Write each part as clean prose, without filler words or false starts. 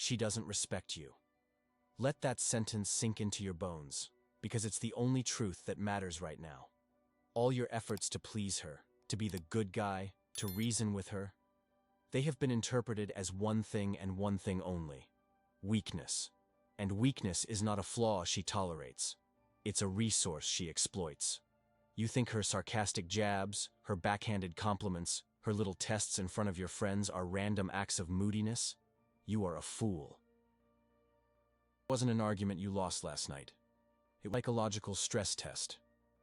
She doesn't respect you. Let that sentence sink into your bones, because it's the only truth that matters right now. All your efforts to please her, to be the good guy, to reason with her, they have been interpreted as one thing and one thing only: weakness. And weakness is not a flaw she tolerates. It's a resource she exploits. You think her sarcastic jabs, her backhanded compliments, her little tests in front of your friends are random acts of moodiness? You are a fool. It wasn't an argument you lost last night. It was a psychological stress test,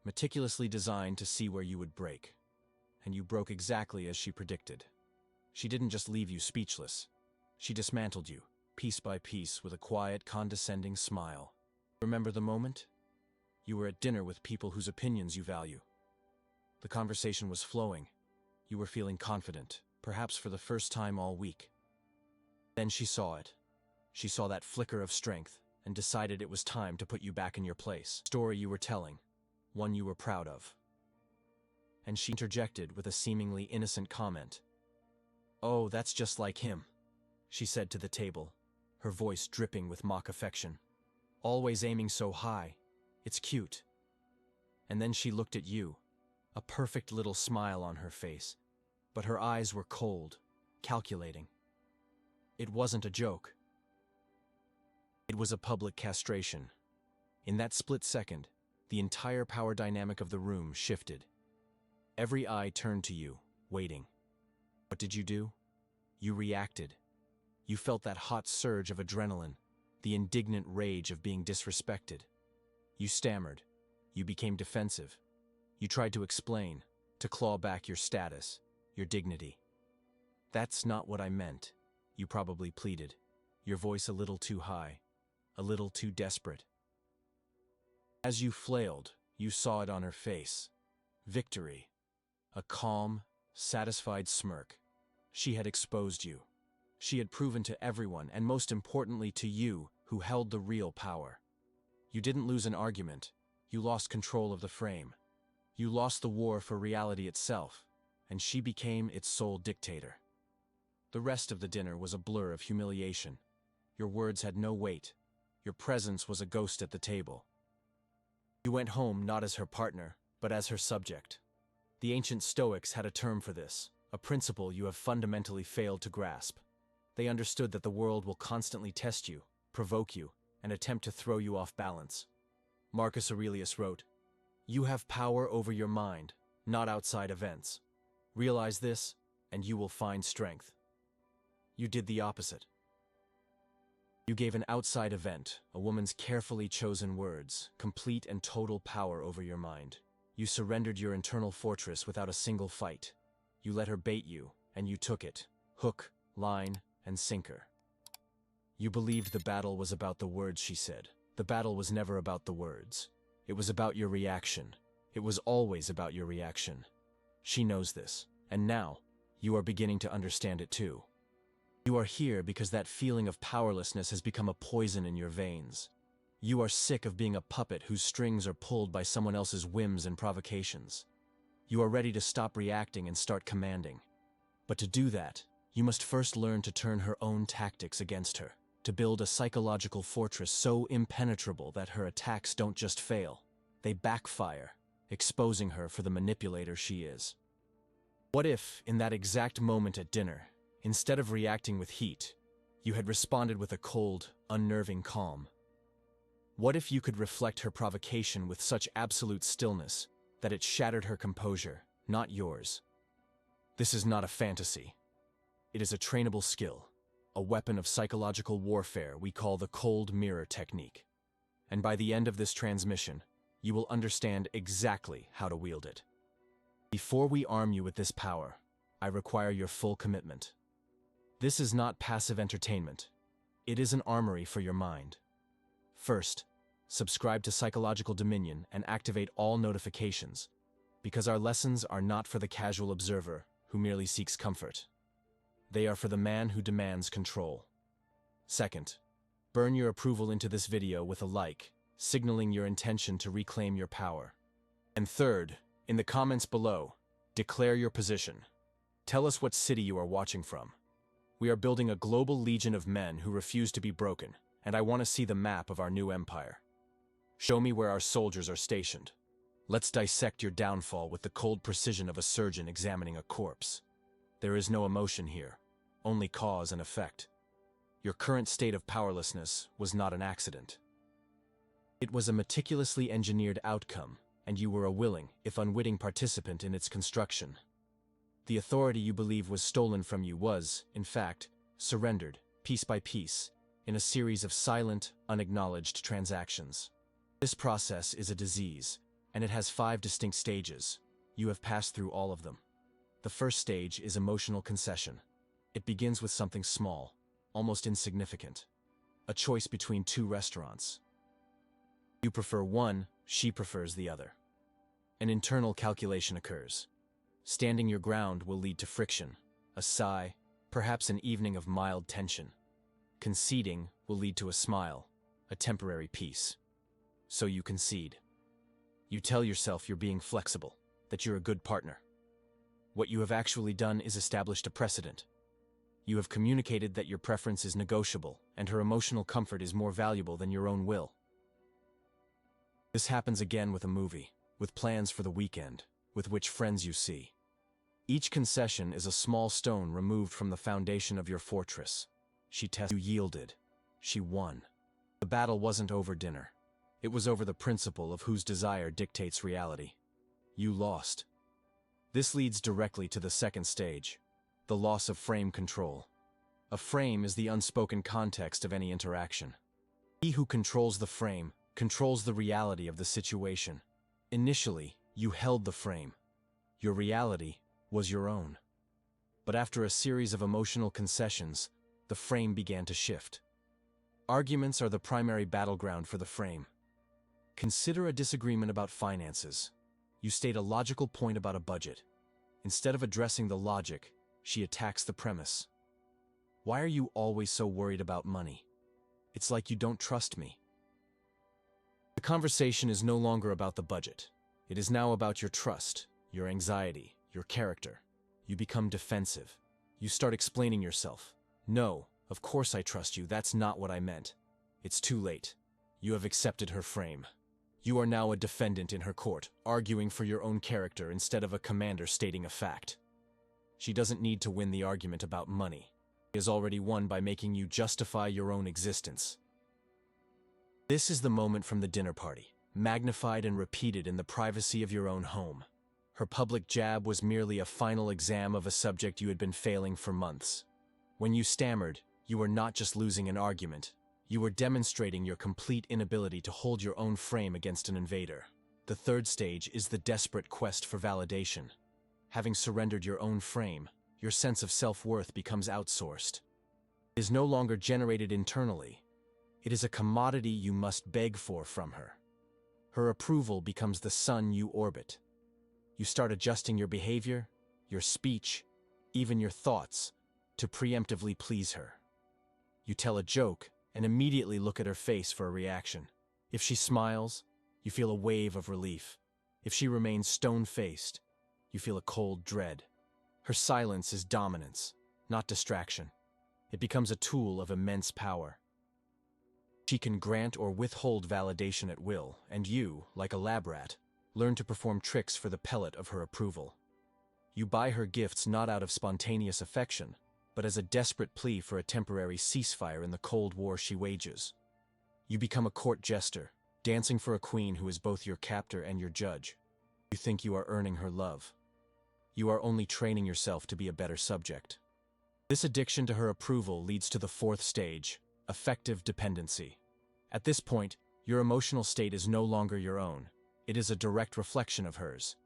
meticulously designed to see where you would break. And you broke exactly as she predicted. She didn't just leave you speechless. She dismantled you, piece by piece, with a quiet, condescending smile. Remember the moment? You were at dinner with people whose opinions you value. The conversation was flowing. You were feeling confident, perhaps for the first time all week. Then she saw it. She saw that flicker of strength and decided it was time to put you back in your place. Story you were telling, one you were proud of. And she interjected with a seemingly innocent comment. "Oh, that's just like him," she said to the table, her voice dripping with mock affection. "Always aiming so high. It's cute." And then she looked at you, a perfect little smile on her face, but her eyes were cold, calculating. It wasn't a joke. It was a public castration. In that split second, the entire power dynamic of the room shifted. Every eye turned to you, waiting. What did you do? You reacted. You felt that hot surge of adrenaline, the indignant rage of being disrespected. You stammered. You became defensive. You tried to explain, to claw back your status, your dignity. "That's not what I meant," you probably pleaded, your voice a little too high, a little too desperate. As you flailed, you saw it on her face. Victory. A calm, satisfied smirk. She had exposed you. She had proven to everyone, and most importantly to you, who held the real power. You didn't lose an argument. You lost control of the frame. You lost the war for reality itself, and she became its sole dictator. The rest of the dinner was a blur of humiliation. Your words had no weight. Your presence was a ghost at the table. You went home not as her partner, but as her subject. The ancient Stoics had a term for this, a principle you have fundamentally failed to grasp. They understood that the world will constantly test you, provoke you, and attempt to throw you off balance. Marcus Aurelius wrote, "You have power over your mind, not outside events. Realize this, and you will find strength." You did the opposite. You gave an outside event, a woman's carefully chosen words, complete and total power over your mind. You surrendered your internal fortress without a single fight. You let her bait you, and you took it, hook, line, and sinker. You believed the battle was about the words she said. The battle was never about the words. It was about your reaction. It was always about your reaction. She knows this, and now, you are beginning to understand it too. You are here because that feeling of powerlessness has become a poison in your veins. You are sick of being a puppet whose strings are pulled by someone else's whims and provocations. You are ready to stop reacting and start commanding. But to do that, you must first learn to turn her own tactics against her, to build a psychological fortress so impenetrable that her attacks don't just fail, they backfire, exposing her for the manipulator she is. What if, in that exact moment at dinner, instead of reacting with heat, you had responded with a cold, unnerving calm? What if you could reflect her provocation with such absolute stillness that it shattered her composure, not yours? This is not a fantasy. It is a trainable skill, a weapon of psychological warfare we call the cold mirror technique. And by the end of this transmission, you will understand exactly how to wield it. Before we arm you with this power, I require your full commitment. This is not passive entertainment. It is an armory for your mind. First, subscribe to Psychological Dominion and activate all notifications, because our lessons are not for the casual observer who merely seeks comfort. They are for the man who demands control. Second, burn your approval into this video with a like, signaling your intention to reclaim your power. And third, in the comments below, declare your position. Tell us what city you are watching from. We are building a global legion of men who refuse to be broken, and I want to see the map of our new empire. Show me where our soldiers are stationed. Let's dissect your downfall with the cold precision of a surgeon examining a corpse. There is no emotion here, only cause and effect. Your current state of powerlessness was not an accident. It was a meticulously engineered outcome, and you were a willing, if unwitting, participant in its construction. The authority you believe was stolen from you was, in fact, surrendered, piece by piece, in a series of silent, unacknowledged transactions. This process is a disease, and it has 5 distinct stages. You have passed through all of them. The first stage is emotional concession. It begins with something small, almost insignificant. A choice between 2 restaurants. You prefer one, she prefers the other. An internal calculation occurs. Standing your ground will lead to friction, a sigh, perhaps an evening of mild tension. Conceding will lead to a smile, a temporary peace. So you concede. You tell yourself you're being flexible, that you're a good partner. What you have actually done is established a precedent. You have communicated that your preference is negotiable, and her emotional comfort is more valuable than your own will. This happens again with a movie, with plans for the weekend, with which friends you see. Each concession is a small stone removed from the foundation of your fortress. She tested. You yielded. She won. The battle wasn't over dinner. It was over the principle of whose desire dictates reality. You lost. This leads directly to the second stage, the loss of frame control. A frame is the unspoken context of any interaction. He who controls the frame controls the reality of the situation. Initially, you held the frame. Your reality was your own. But after a series of emotional concessions, the frame began to shift. Arguments are the primary battleground for the frame. Consider a disagreement about finances. You state a logical point about a budget. Instead of addressing the logic, she attacks the premise. Why are you always so worried about money? It's like you don't trust me. The conversation is no longer about the budget. It is now about your trust, your anxiety, your character. You become defensive. You start explaining yourself. No, of course I trust you. That's not what I meant. It's too late. You have accepted her frame. You are now a defendant in her court, arguing for your own character instead of a commander stating a fact. She doesn't need to win the argument about money. She has already won by making you justify your own existence. This is the moment from the dinner party, magnified and repeated in the privacy of your own home. Her public jab was merely a final exam of a subject you had been failing for months. When you stammered, you were not just losing an argument. You were demonstrating your complete inability to hold your own frame against an invader. The third stage is the desperate quest for validation. Having surrendered your own frame, your sense of self-worth becomes outsourced. It is no longer generated internally. It is a commodity you must beg for from her. Her approval becomes the sun you orbit. You start adjusting your behavior, your speech, even your thoughts, to preemptively please her. You tell a joke and immediately look at her face for a reaction. If she smiles, you feel a wave of relief. If she remains stone-faced, you feel a cold dread. Her silence is dominance, not distraction. It becomes a tool of immense power. She can grant or withhold validation at will, and you, like a lab rat, learn to perform tricks for the pellet of her approval. You buy her gifts not out of spontaneous affection, but as a desperate plea for a temporary ceasefire in the Cold War she wages. You become a court jester, dancing for a queen who is both your captor and your judge. You think you are earning her love. You are only training yourself to be a better subject. This addiction to her approval leads to the fourth stage, affective dependency. At this point, your emotional state is no longer your own. It is a direct reflection of hers.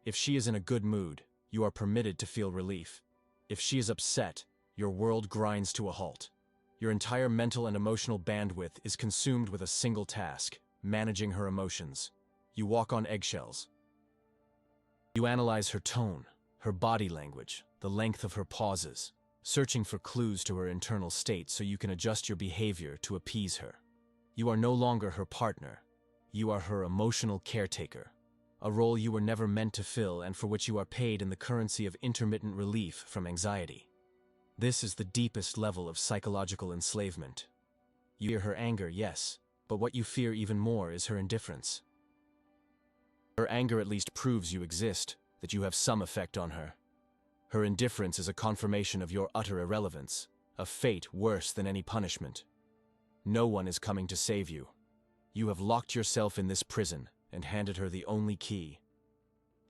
If she is in a good mood, you are permitted to feel relief. If she is upset, your world grinds to a halt. Your entire mental and emotional bandwidth is consumed with a single task, managing her emotions. You walk on eggshells. You analyze her tone, her body language, the length of her pauses, searching for clues to her internal state so you can adjust your behavior to appease her. You are no longer her partner. You are her emotional caretaker, a role you were never meant to fill and for which you are paid in the currency of intermittent relief from anxiety. This is the deepest level of psychological enslavement. You fear her anger, yes, but what you fear even more is her indifference. Her anger at least proves you exist, that you have some effect on her. Her indifference is a confirmation of your utter irrelevance, a fate worse than any punishment. No one is coming to save you. You have locked yourself in this prison and handed her the only key.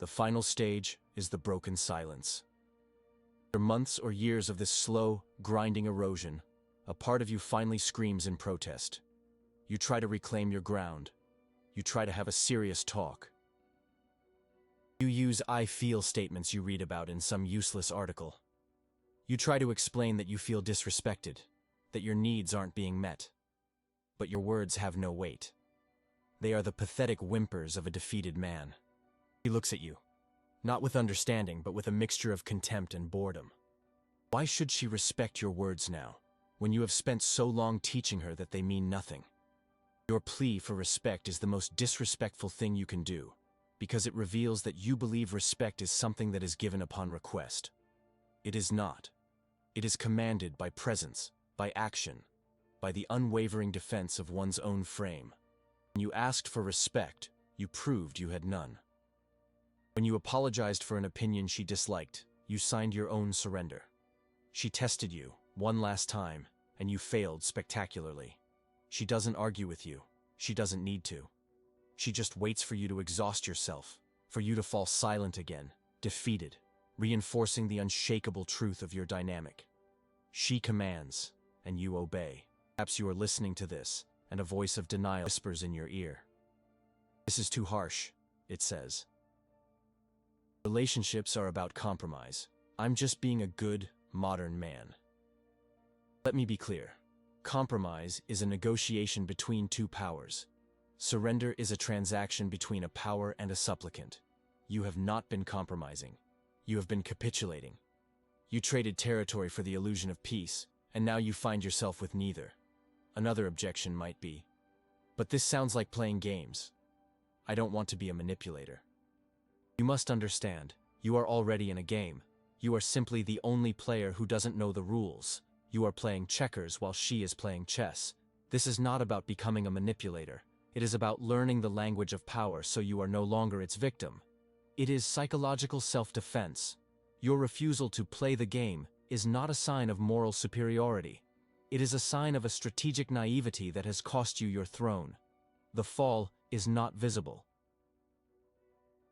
The final stage is the broken silence. After months or years of this slow, grinding erosion, a part of you finally screams in protest. You try to reclaim your ground. You try to have a serious talk. You use "I feel" statements you read about in some useless article. You try to explain that you feel disrespected, that your needs aren't being met. But your words have no weight. They are the pathetic whimpers of a defeated man. He looks at you, not with understanding, but with a mixture of contempt and boredom. Why should she respect your words now, when you have spent so long teaching her that they mean nothing? Your plea for respect is the most disrespectful thing you can do, because it reveals that you believe respect is something that is given upon request. It is not. It is commanded by presence, by action, by the unwavering defense of one's own frame. When you asked for respect, you proved you had none. When you apologized for an opinion she disliked, you signed your own surrender. She tested you, one last time, and you failed spectacularly. She doesn't argue with you. She doesn't need to. She just waits for you to exhaust yourself, for you to fall silent again, defeated, reinforcing the unshakable truth of your dynamic. She commands, and you obey. Perhaps you are listening to this, and a voice of denial whispers in your ear. This is too harsh, it says. Relationships are about compromise. I'm just being a good, modern man. Let me be clear. Compromise is a negotiation between two powers. Surrender is a transaction between a power and a supplicant. You have not been compromising. You have been capitulating. You traded territory for the illusion of peace, and now you find yourself with neither. Another objection might be, but this sounds like playing games. I don't want to be a manipulator. You must understand, you are already in a game. You are simply the only player who doesn't know the rules. You are playing checkers while she is playing chess. This is not about becoming a manipulator. It is about learning the language of power so you are no longer its victim. It is psychological self-defense. Your refusal to play the game is not a sign of moral superiority. It is a sign of a strategic naivety that has cost you your throne. The fall is not visible.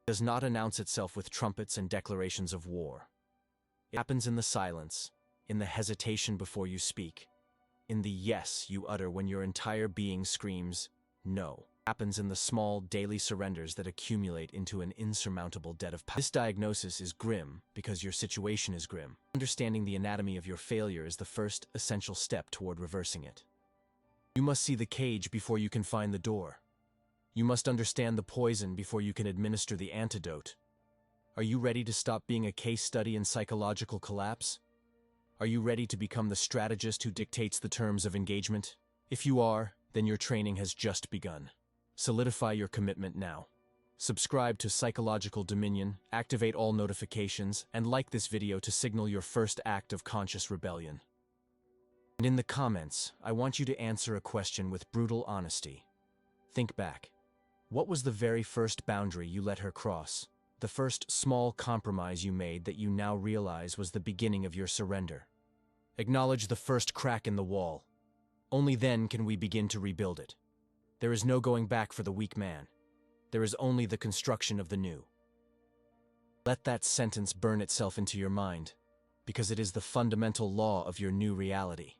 It does not announce itself with trumpets and declarations of war. It happens in the silence, in the hesitation before you speak, in the yes you utter when your entire being screams, no. It happens in the small, daily surrenders that accumulate into an insurmountable debt of power. This diagnosis is grim because your situation is grim. Understanding the anatomy of your failure is the first essential step toward reversing it. You must see the cage before you can find the door. You must understand the poison before you can administer the antidote. Are you ready to stop being a case study in psychological collapse? Are you ready to become the strategist who dictates the terms of engagement? If you are, then your training has just begun. Solidify your commitment now. Subscribe to Psychological Dominion, activate all notifications, and like this video to signal your first act of conscious rebellion. And in the comments, I want you to answer a question with brutal honesty. Think back. What was the very first boundary you let her cross? The first small compromise you made that you now realize was the beginning of your surrender? Acknowledge the first crack in the wall. Only then can we begin to rebuild it. There is no going back for the weak man. There is only the construction of the new. Let that sentence burn itself into your mind, because it is the fundamental law of your new reality.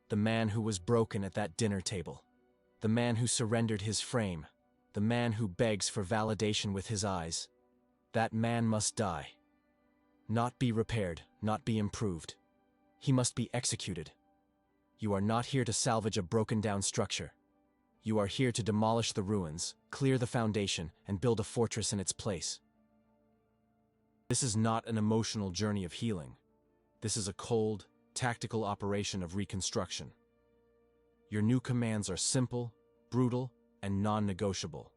The man who was broken at that dinner table, the man who surrendered his frame, the man who begs for validation with his eyes, that man must die. Not be repaired, not be improved. He must be executed. You are not here to salvage a broken-down structure. You are here to demolish the ruins, clear the foundation, and build a fortress in its place. This is not an emotional journey of healing. This is a cold, tactical operation of reconstruction. Your new commands are simple, brutal, and non-negotiable.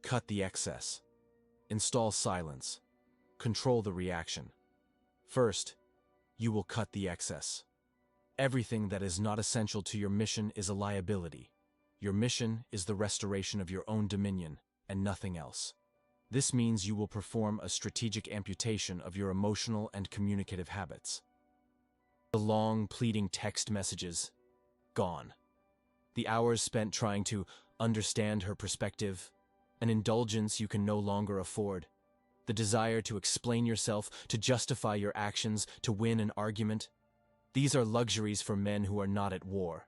Cut the excess. Install silence. Control the reaction. First, You will cut the excess. Everything that is not essential to your mission is a liability. Your mission is the restoration of your own dominion, and nothing else. This means you will perform a strategic amputation of your emotional and communicative habits. The long, pleading text messages, gone. The hours spent trying to understand her perspective, an indulgence you can no longer afford. The desire to explain yourself, to justify your actions, to win an argument. These are luxuries for men who are not at war.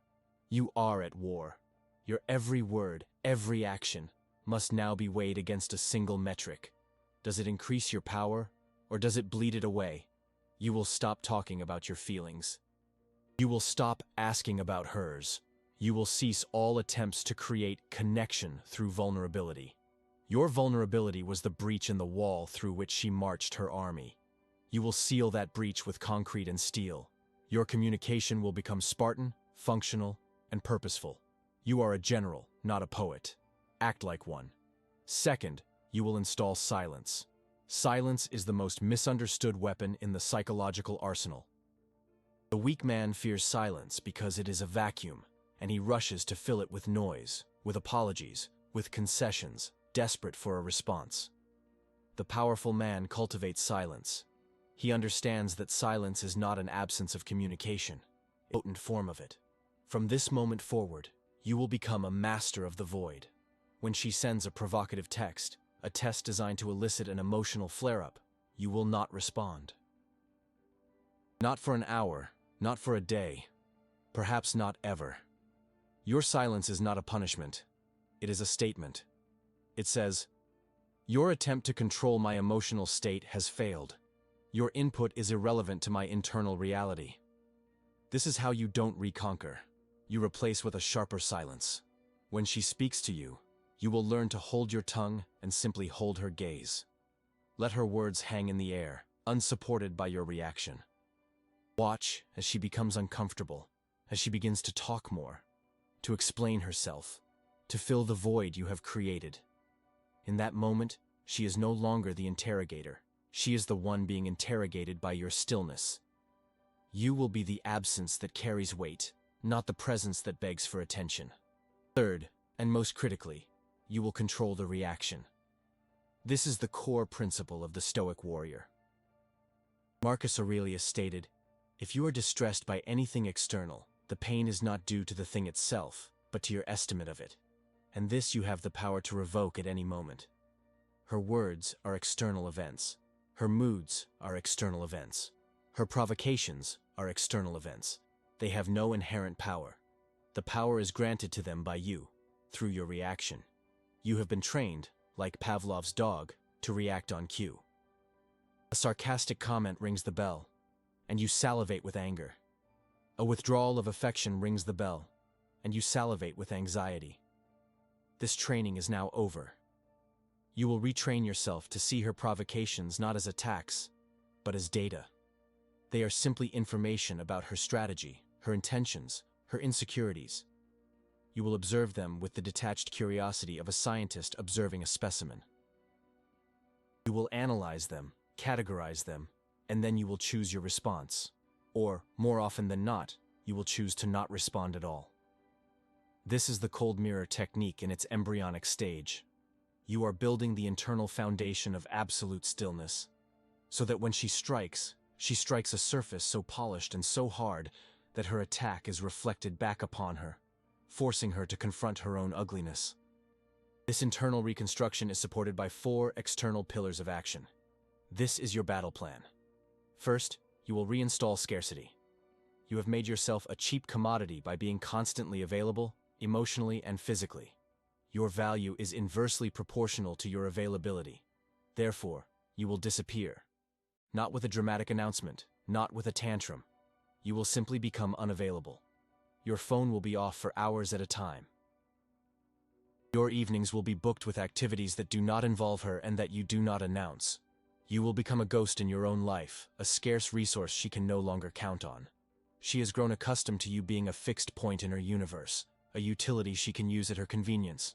You are at war. Your every word, every action, must now be weighed against a single metric. Does it increase your power, or does it bleed it away? You will stop talking about your feelings. You will stop asking about hers. You will cease all attempts to create connection through vulnerability. Your vulnerability was the breach in the wall through which she marched her army. You will seal that breach with concrete and steel. Your communication will become Spartan, functional, and purposeful. You are a general, not a poet. Act like one. Second, you will install silence. Silence is the most misunderstood weapon in the psychological arsenal. The weak man fears silence because it is a vacuum, and he rushes to fill it with noise, with apologies, with concessions, desperate for a response. The powerful man cultivates silence. He understands that silence is not an absence of communication, a potent form of it. From this moment forward, you will become a master of the void. When she sends a provocative text, a test designed to elicit an emotional flare-up, you will not respond. Not for an hour, not for a day, perhaps not ever. Your silence is not a punishment. It is a statement. It says, "Your attempt to control my emotional state has failed. Your input is irrelevant to my internal reality." This is how you don't reconquer. You replace with a sharper silence. When she speaks to you, you will learn to hold your tongue and simply hold her gaze. Let her words hang in the air, unsupported by your reaction. Watch as she becomes uncomfortable, as she begins to talk more, to explain herself, to fill the void you have created. In that moment, she is no longer the interrogator. She is the one being interrogated by your stillness. You will be the absence that carries weight, not the presence that begs for attention. Third, and most critically, you will control the reaction. This is the core principle of the Stoic warrior. Marcus Aurelius stated, "If you are distressed by anything external, the pain is not due to the thing itself, but to your estimate of it. And this you have the power to revoke at any moment." Her words are external events. Her moods are external events. Her provocations are external events. They have no inherent power. The power is granted to them by you, through your reaction. You have been trained, like Pavlov's dog, to react on cue. A sarcastic comment rings the bell, and you salivate with anger. A withdrawal of affection rings the bell, and you salivate with anxiety. This training is now over. You will retrain yourself to see her provocations not as attacks, but as data. They are simply information about her strategy, her intentions, her insecurities. You will observe them with the detached curiosity of a scientist observing a specimen. You will analyze them, categorize them, and then you will choose your response. Or, more often than not, you will choose to not respond at all. This is the cold mirror technique in its embryonic stage. You are building the internal foundation of absolute stillness, so that when she strikes a surface so polished and so hard that her attack is reflected back upon her, forcing her to confront her own ugliness. This internal reconstruction is supported by 4 external pillars of action. This is your battle plan. First, you will reinstall scarcity. You have made yourself a cheap commodity by being constantly available, emotionally and physically. Your value is inversely proportional to your availability. Therefore, you will disappear. Not with a dramatic announcement, not with a tantrum. You will simply become unavailable. Your phone will be off for hours at a time. Your evenings will be booked with activities that do not involve her and that you do not announce. You will become a ghost in your own life, a scarce resource she can no longer count on. She has grown accustomed to you being a fixed point in her universe, a utility she can use at her convenience.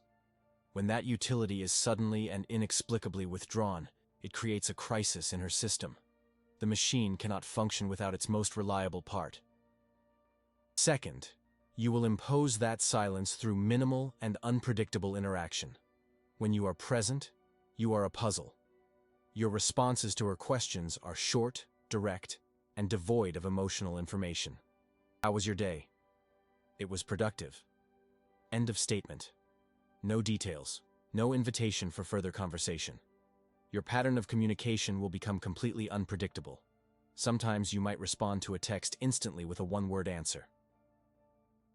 When that utility is suddenly and inexplicably withdrawn, it creates a crisis in her system. The machine cannot function without its most reliable part. Second, you will impose that silence through minimal and unpredictable interaction. When you are present, you are a puzzle. Your responses to her questions are short, direct, and devoid of emotional information. How was your day? It was productive. End of statement. No details, no invitation for further conversation. Your pattern of communication will become completely unpredictable. Sometimes you might respond to a text instantly with a one-word answer.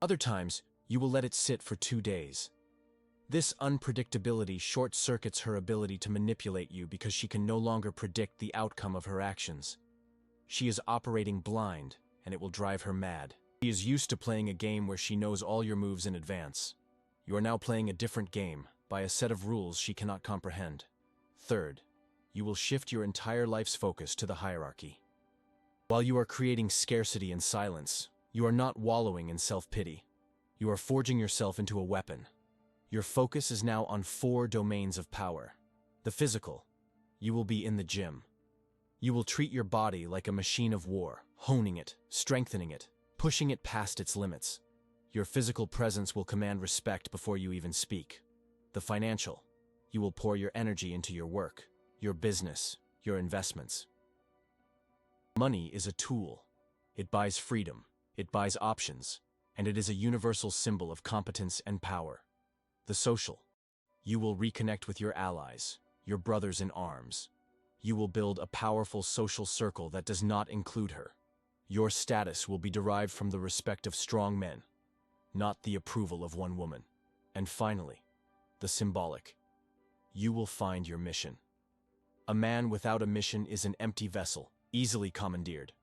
Other times, you will let it sit for 2 days. This unpredictability short-circuits her ability to manipulate you because she can no longer predict the outcome of her actions. She is operating blind, and it will drive her mad. She is used to playing a game where she knows all your moves in advance. You are now playing a different game, by a set of rules she cannot comprehend. Third, you will shift your entire life's focus to the hierarchy. While you are creating scarcity and silence, you are not wallowing in self-pity. You are forging yourself into a weapon. Your focus is now on 4 domains of power. The physical. You will be in the gym. You will treat your body like a machine of war, honing it, strengthening it, pushing it past its limits. Your physical presence will command respect before you even speak. The financial. You will pour your energy into your work, your business, your investments. Money is a tool. It buys freedom, it buys options, and it is a universal symbol of competence and power. The social. You will reconnect with your allies, your brothers in arms. You will build a powerful social circle that does not include her. Your status will be derived from the respect of strong men, not the approval of one woman. And finally, the symbolic. You will find your mission. A man without a mission is an empty vessel, easily commandeered.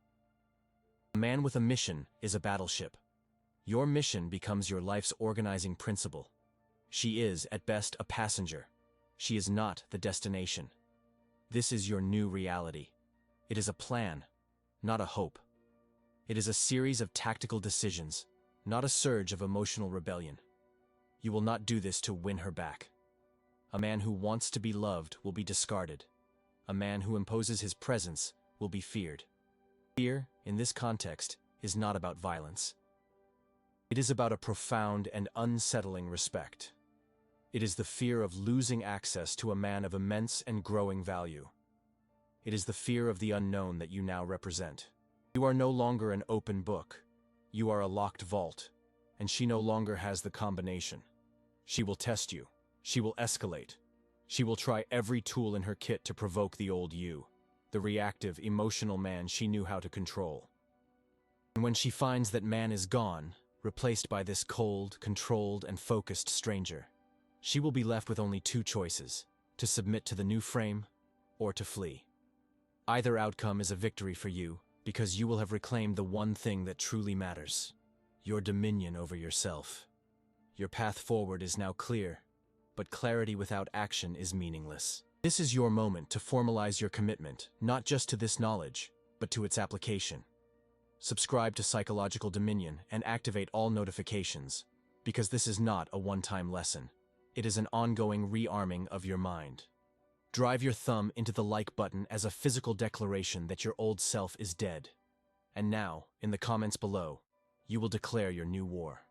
A man with a mission is a battleship. Your mission becomes your life's organizing principle. She is, at best, a passenger. She is not the destination. This is your new reality. It is a plan, not a hope. It is a series of tactical decisions, not a surge of emotional rebellion. You will not do this to win her back. A man who wants to be loved will be discarded. A man who imposes his presence will be feared. Fear, in this context, is not about violence. It is about a profound and unsettling respect. It is the fear of losing access to a man of immense and growing value. It is the fear of the unknown that you now represent. You are no longer an open book. You are a locked vault, and she no longer has the combination. She will test you. She will escalate. She will try every tool in her kit to provoke the old you, the reactive, emotional man she knew how to control. And when she finds that man is gone, replaced by this cold, controlled, and focused stranger, she will be left with only 2 choices: to submit to the new frame or to flee. Either outcome is a victory for you, because you will have reclaimed the one thing that truly matters: your dominion over yourself. Your path forward is now clear, but clarity without action is meaningless. This is your moment to formalize your commitment, not just to this knowledge, but to its application. Subscribe to Psychological Dominion and activate all notifications, because this is not a one-time lesson. It is an ongoing rearming of your mind. Drive your thumb into the like button as a physical declaration that your old self is dead. And now, in the comments below, you will declare your new war.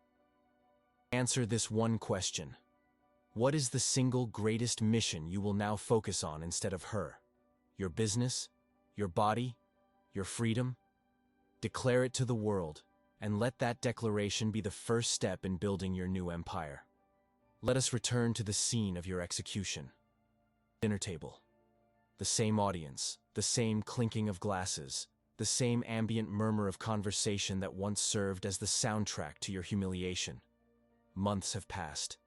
Answer this one question. What is the single greatest mission you will now focus on instead of her? Your business? Your body? Your freedom? Declare it to the world, and let that declaration be the first step in building your new empire. Let us return to the scene of your execution. Dinner table. The same audience, the same clinking of glasses, the same ambient murmur of conversation that once served as the soundtrack to your humiliation. Months have passed.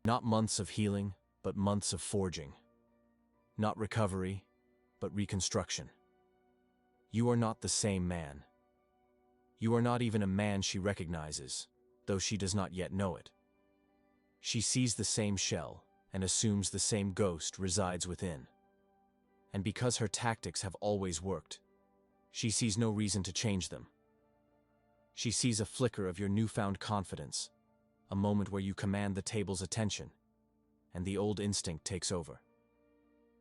Not months of healing, but months of forging. Not recovery, but reconstruction. You are not the same man. You are not even a man she recognizes, though she does not yet know it. She sees the same shell and assumes the same ghost resides within. And because her tactics have always worked, she sees no reason to change them. She sees a flicker of your newfound confidence, a moment where you command the table's attention, and the old instinct takes over.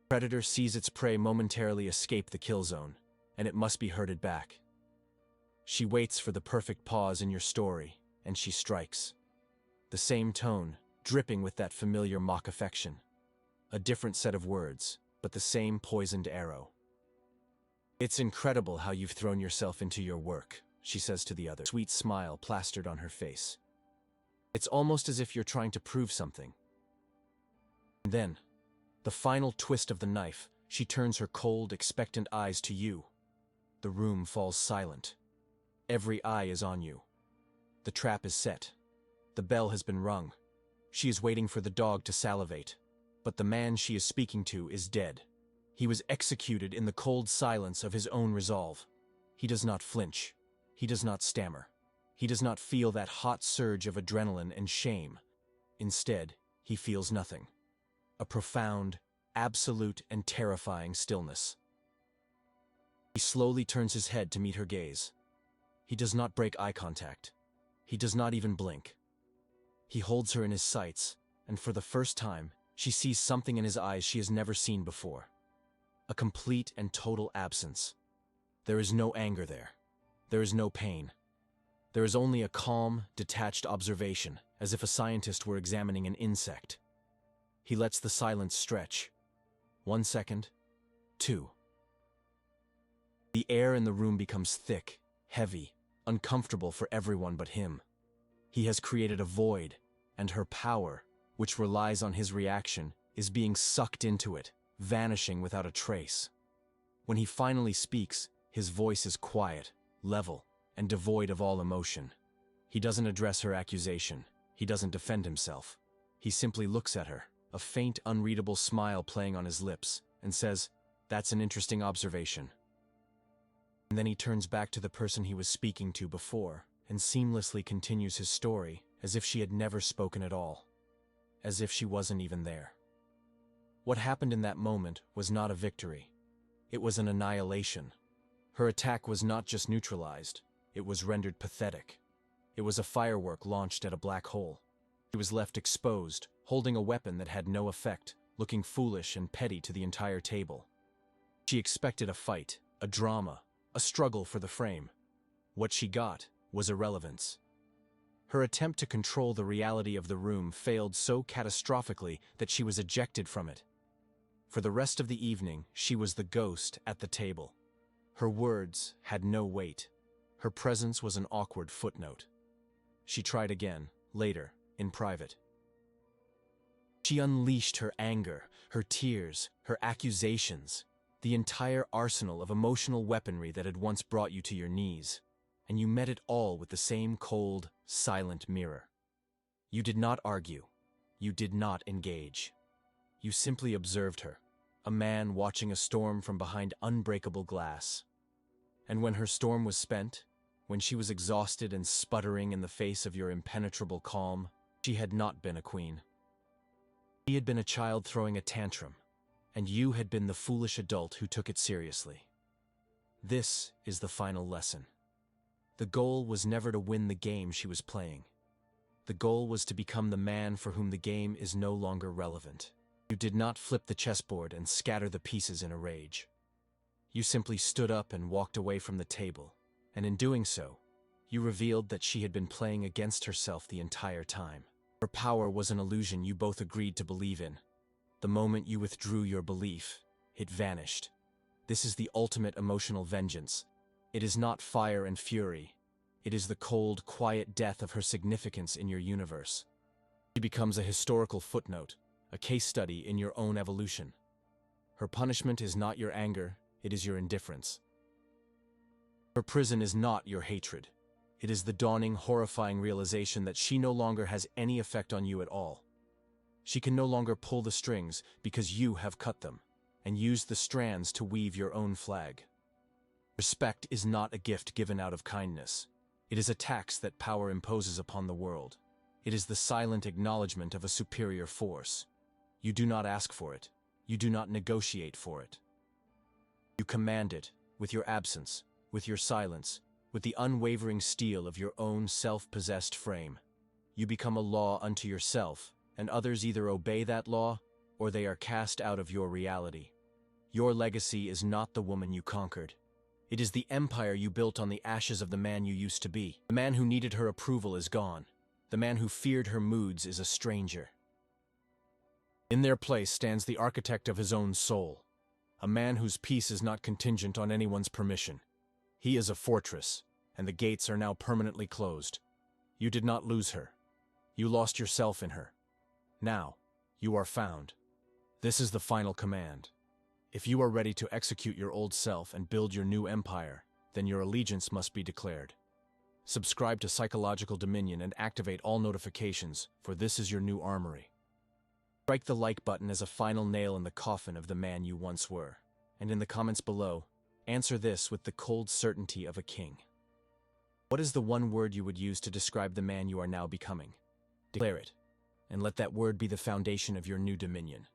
Predator sees its prey momentarily escape the kill zone, and it must be herded back. She waits for the perfect pause in your story, and she strikes. The same tone, dripping with that familiar mock affection. A different set of words, but the same poisoned arrow. "It's incredible how you've thrown yourself into your work," she says to the other, sweet smile plastered on her face. "It's almost as if you're trying to prove something." And then, the final twist of the knife, she turns her cold, expectant eyes to you. The room falls silent. Every eye is on you. The trap is set. The bell has been rung. She is waiting for the dog to salivate. But the man she is speaking to is dead. He was executed in the cold silence of his own resolve. He does not flinch. He does not stammer. He does not feel that hot surge of adrenaline and shame. Instead, he feels nothing. A profound, absolute, and terrifying stillness. He slowly turns his head to meet her gaze. He does not break eye contact. He does not even blink. He holds her in his sights, and for the first time, she sees something in his eyes she has never seen before. A complete and total absence. There is no anger there. There is no pain. There is only a calm, detached observation, as if a scientist were examining an insect. He lets the silence stretch. 1 second. 2. The air in the room becomes thick, heavy, uncomfortable for everyone but him. He has created a void, and her power, which relies on his reaction, is being sucked into it, vanishing without a trace. When he finally speaks, his voice is quiet, level, and devoid of all emotion. He doesn't address her accusation. He doesn't defend himself. He simply looks at her, a faint, unreadable smile playing on his lips, and says, "That's an interesting observation." And then he turns back to the person he was speaking to before, and seamlessly continues his story, as if she had never spoken at all. As if she wasn't even there. What happened in that moment was not a victory. It was an annihilation. Her attack was not just neutralized, it was rendered pathetic. It was a firework launched at a black hole. She was left exposed, holding a weapon that had no effect, looking foolish and petty to the entire table. She expected a fight, a drama, a struggle for the frame. What she got was irrelevance. Her attempt to control the reality of the room failed so catastrophically that she was ejected from it. For the rest of the evening, she was the ghost at the table. Her words had no weight. Her presence was an awkward footnote. She tried again, later, in private. She unleashed her anger, her tears, her accusations, the entire arsenal of emotional weaponry that had once brought you to your knees, and you met it all with the same cold, silent mirror. You did not argue. You did not engage. You simply observed her, a man watching a storm from behind unbreakable glass. And when her storm was spent, when she was exhausted and sputtering in the face of your impenetrable calm, she had not been a queen. She had been a child throwing a tantrum, and you had been the foolish adult who took it seriously. This is the final lesson. The goal was never to win the game she was playing. The goal was to become the man for whom the game is no longer relevant. You did not flip the chessboard and scatter the pieces in a rage. You simply stood up and walked away from the table, and in doing so, you revealed that she had been playing against herself the entire time. Her power was an illusion you both agreed to believe in. The moment you withdrew your belief, it vanished. This is the ultimate emotional vengeance. It is not fire and fury. It is the cold, quiet death of her significance in your universe. She becomes a historical footnote, a case study in your own evolution. Her punishment is not your anger, it is your indifference. Her prison is not your hatred. It is the dawning, horrifying realization that she no longer has any effect on you at all. She can no longer pull the strings because you have cut them, and used the strands to weave your own flag. Respect is not a gift given out of kindness. It is a tax that power imposes upon the world. It is the silent acknowledgement of a superior force. You do not ask for it. You do not negotiate for it. You command it with your absence, with your silence, with the unwavering steel of your own self-possessed frame. You become a law unto yourself, and others either obey that law or they are cast out of your reality. Your legacy is not the woman you conquered. It is the empire you built on the ashes of the man you used to be. The man who needed her approval is gone. The man who feared her moods is a stranger. In their place stands the architect of his own soul, a man whose peace is not contingent on anyone's permission. He is a fortress, and the gates are now permanently closed. You did not lose her. You lost yourself in her. Now, you are found. This is the final command. If you are ready to execute your old self and build your new empire, then your allegiance must be declared. Subscribe to Psychological Dominion and activate all notifications, for this is your new armory. Strike the like button as a final nail in the coffin of the man you once were. And in the comments below, answer this with the cold certainty of a king. What is the one word you would use to describe the man you are now becoming? Declare it, and let that word be the foundation of your new dominion.